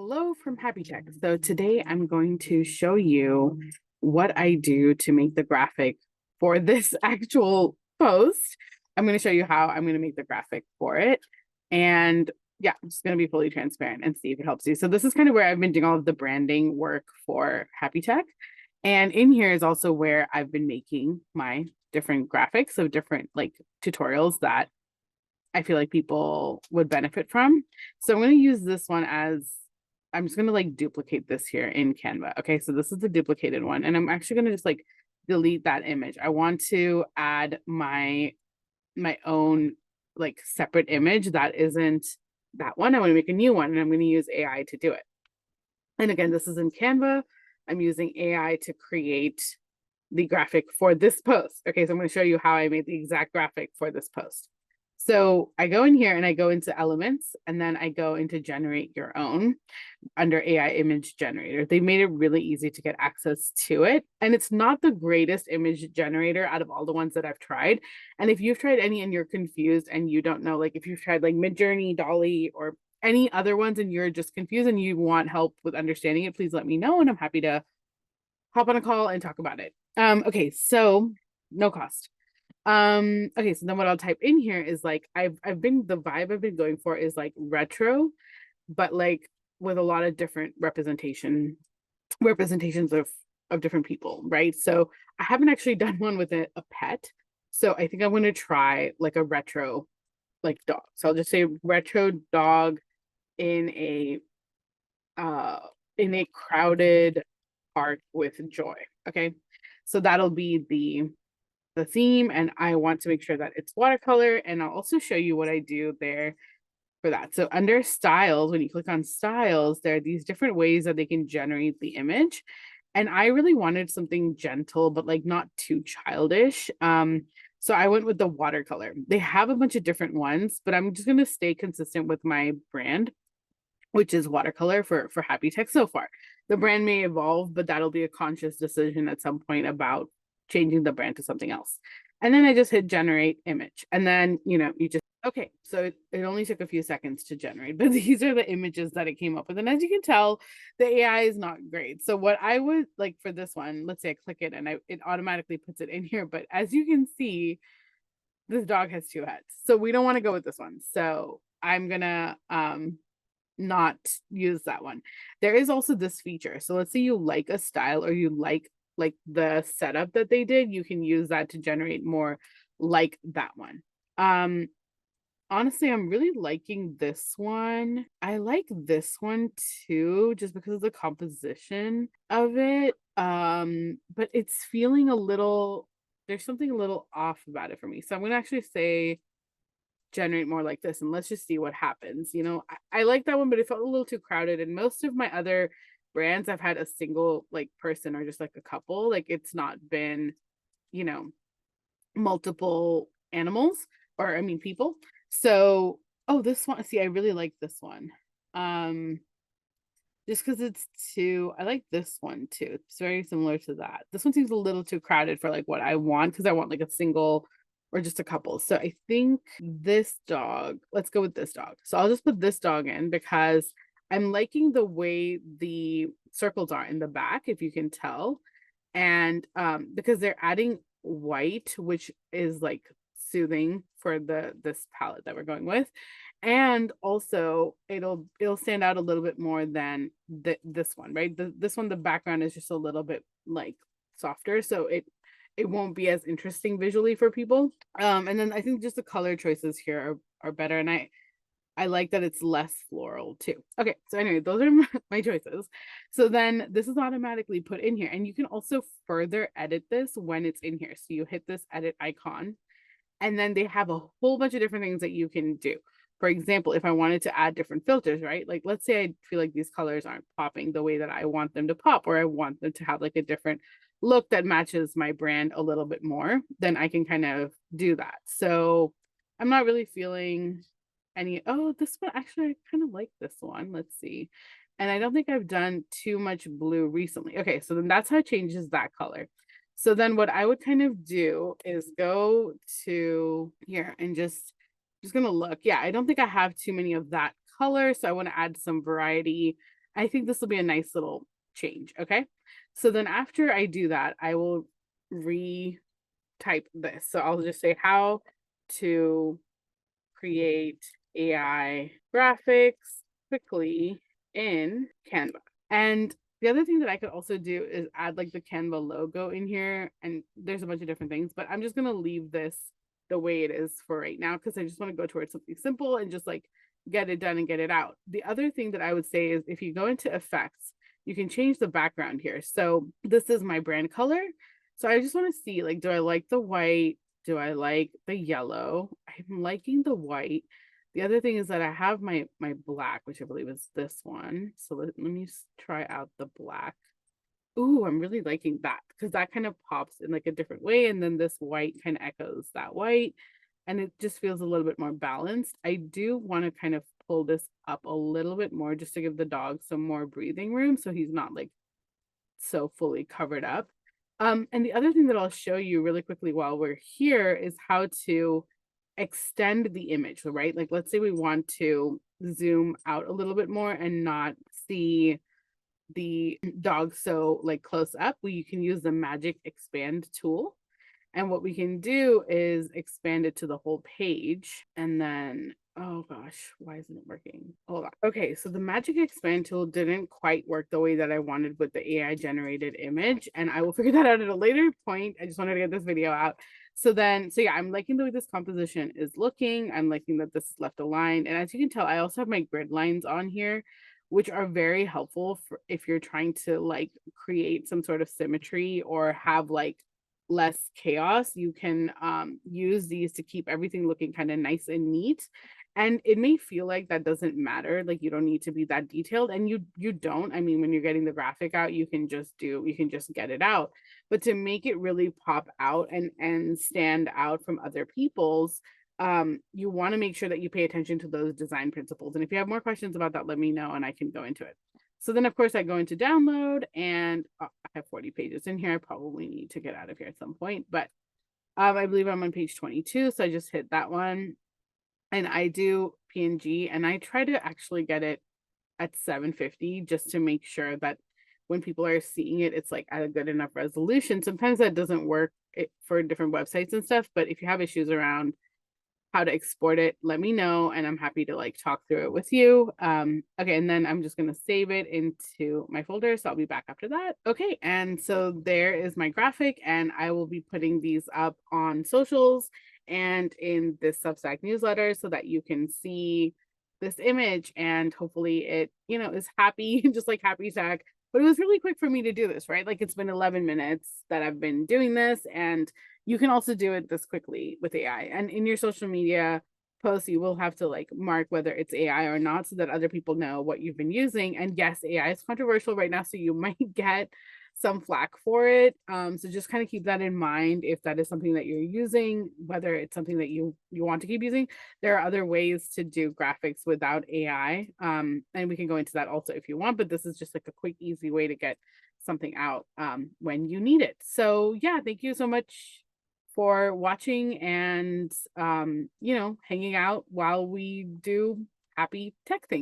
Hello from Happy Tech. So today I'm going to show you what I do to make the graphic for this actual post. I'm going to show you how I'm going to make the graphic for it. And yeah, I'm just going to be fully transparent and see if it helps you. So this is kind of where I've been doing all of the branding work for Happy Tech. And in here is also where I've been making my different graphics of different like tutorials that I feel like people would benefit from. So I'm going to use this one as I'm just going to like duplicate this here in Canva. Okay, so this is the duplicated one, and I'm actually going to just like delete that image. I want to add my own like separate image that isn't that one. I want to make a new one, and I'm going to use AI to do it. And again, this is in Canva. I'm using AI to create the graphic for this post. Okay, so I'm going to show you how I made the exact graphic for this post. So I go in here and I go into elements, and then I go into generate your own under AI image generator. They made it really easy to get access to it. And it's not the greatest image generator out of all the ones that I've tried. And if you've tried any and you're confused and you don't know, like if you've tried like Midjourney, Dolly, or any other ones and you're just confused and you want help with understanding it, please let me know. And I'm happy to hop on a call and talk about it. Okay, so no cost. Okay, so then what I'll type in here is like I've been the vibe I've been going for is like retro, but like with a lot of different representations of different people, right? So I haven't actually done one with a pet. So I think I'm gonna try like a retro like dog. So I'll just say retro dog in a uh in a crowded park with joy. Okay. So that'll be the theme, and I want to make sure that it's watercolor, and I'll also show you what I do there for that. So under styles, when you click on styles, there are these different ways that they can generate the image. And I really wanted something gentle, but like not too childish. So I went with the watercolor. They have a bunch of different ones, but I'm just gonna stay consistent with my brand, which is watercolor for Happy Tech so far. The brand may evolve, but that'll be a conscious decision at some point about changing the brand to something else. And then I just hit generate image. And then, you just, okay, so it only took a few seconds to generate, but these are the images that it came up with. And as you can tell, the AI is not great. So what I would like for this one, let's say I click it and it automatically puts it in here. But as you can see, this dog has two heads. So we don't want to go with this one. So I'm gonna not use that one. There is also this feature. So let's say you like a style or you like the setup that they did, you can use that to generate more like that one. Honestly, I'm really liking this one. I like this one too, just because of the composition of it. But it's feeling a little, there's something a little off about it for me. So I'm gonna actually say generate more like this, and let's just see what happens. I like that one, but it felt a little too crowded. And most of my other brands, I've had a single like person or just like a couple. Like it's not been, you know, multiple animals, or I mean people. So, oh, this one, see, I really like this one. Just because it's too, I like this one too. It's very similar to that. This one seems a little too crowded for like what I want, because I want like a single or just a couple. So I think this dog, let's go with this dog. So I'll just put this dog in because I'm liking the way the circles are in the back, if you can tell. And because they're adding white, which is like soothing for this palette that we're going with. And also it'll stand out a little bit more than this one, right? This one, the background is just a little bit like softer, so it won't be as interesting visually for people. And then I think just the color choices here are better, and I like that it's less floral too. Okay, so anyway, those are my choices. So then this is automatically put in here, and you can also further edit this when it's in here. So you hit this edit icon, and then they have a whole bunch of different things that you can do. For example, if I wanted to add different filters, right? Like let's say I feel like these colors aren't popping the way that I want them to pop, or I want them to have like a different look that matches my brand a little bit more, then I can kind of do that. So I'm not really feeling oh, this one, actually, I kind of like this one. Let's see. And I don't think I've done too much blue recently. Okay, so then that's how it changes that color. So then what I would kind of do is go to here and just gonna look. Yeah, I don't think I have too many of that color, so I want to add some variety. I think this will be a nice little change. Okay. So then after I do that, I will retype this. So I'll just say how to create AI graphics quickly in Canva. And the other thing that I could also do is add like the Canva logo in here. And there's a bunch of different things, but I'm just going to leave this the way it is for right now because I just want to go towards something simple and just like get it done and get it out. The other thing that I would say is if you go into effects, you can change the background here. So this is my brand color. So I just want to see like, do I like the white? Do I like the yellow? I'm liking the white. The other thing is that I have my black, which I believe is this one. So let me try out the black. Ooh, I'm really liking that because that kind of pops in like a different way. And then this white kind of echoes that white. And it just feels a little bit more balanced. I do want to kind of pull this up a little bit more just to give the dog some more breathing room so he's not like so fully covered up. And the other thing that I'll show you really quickly while we're here is how to extend the image, right? Like, let's say we want to zoom out a little bit more and not see the dog so like close up. You can use the magic expand tool. And what we can do is expand it to the whole page and then, oh gosh, why isn't it working? Hold on. Okay, so the magic expand tool didn't quite work the way that I wanted with the AI generated image. And I will figure that out at a later point. I just wanted to get this video out. So yeah, I'm liking the way this composition is looking. I'm liking that this is left aligned. And as you can tell, I also have my grid lines on here, which are very helpful for if you're trying to like create some sort of symmetry or have like less chaos. You can use these to keep everything looking kind of nice and neat. And it may feel like that doesn't matter, like you don't need to be that detailed, and you don't. I mean, when you're getting the graphic out, you can just get it out. But to make it really pop out and stand out from other people's, you want to make sure that you pay attention to those design principles. And if you have more questions about that, let me know and I can go into it. So then, of course, I go into download and I have 40 pages in here. I probably need to get out of here at some point, but I believe I'm on page 22. So I just hit that one and I do PNG and I try to actually get it at 750 just to make sure that when people are seeing it, it's like at a good enough resolution. Sometimes that doesn't work for different websites and stuff, but if you have issues around how to export it, let me know and I'm happy to like talk through it with you. Okay, and then I'm just gonna save it into my folder. So I'll be back after that. Okay, and so there is my graphic and I will be putting these up on socials and in this Substack newsletter so that you can see this image and hopefully it, is happy, just like Happy Sack. But it was really quick for me to do this, right? Like it's been 11 minutes that I've been doing this and you can also do it this quickly with AI. And in your social media posts, you will have to like mark whether it's AI or not so that other people know what you've been using. And yes, AI is controversial right now, so you might get some flack for it. So just kind of keep that in mind if that is something that you're using, whether it's something that you want to keep using. There are other ways to do graphics without AI. And we can go into that also if you want, but this is just like a quick, easy way to get something out when you need it. So yeah, thank you so much for watching and hanging out while we do happy tech things.